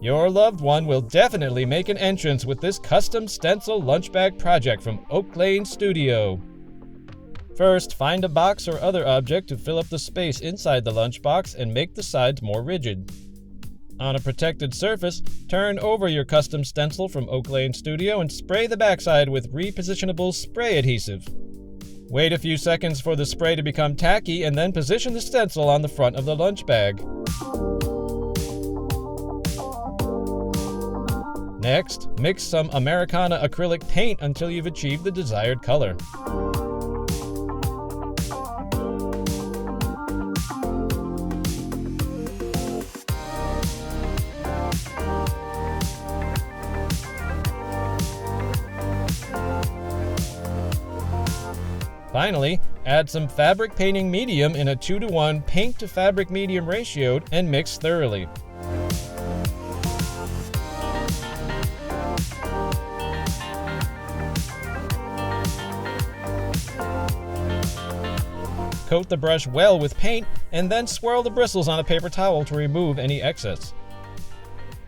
Your loved one will definitely make an entrance with this custom stencil lunch bag project from Oak Lane Studio. First, find a box or other object to fill up the space inside the lunchbox and make the sides more rigid. On a protected surface, turn over your custom stencil from Oak Lane Studio and spray the backside with Repositionable Spray Adhesive. Wait a few seconds for the spray to become tacky and then position the stencil on the front of the lunch bag. Next, mix some Americana Acrylic Paint until you've achieved the desired color. Finally, add some fabric painting medium in a 2:1 paint to fabric medium ratio and mix thoroughly. Coat the brush well with paint and then swirl the bristles on a paper towel to remove any excess.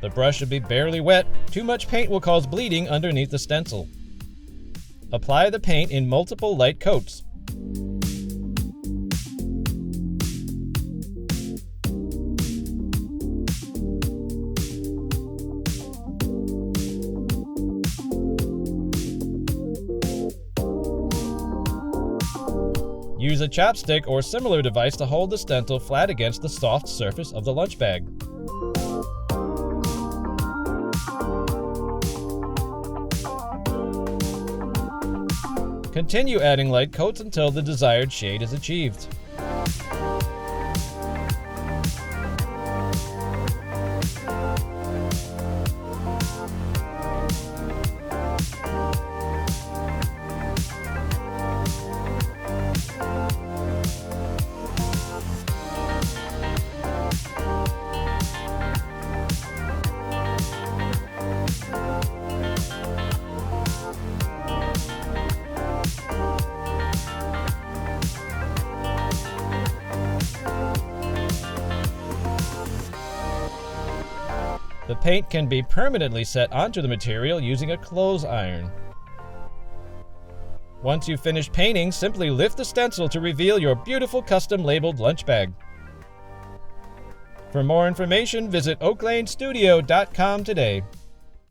The brush should be barely wet. Too much paint will cause bleeding underneath the stencil. Apply the paint in multiple light coats. Use a chopstick or similar device to hold the stencil flat against the soft surface of the lunch bag. Continue adding light coats until the desired shade is achieved. The paint can be permanently set onto the material using a clothes iron. Once you've finished painting, simply lift the stencil to reveal your beautiful custom labeled lunch bag. For more information, visit oaklanestudio.com today.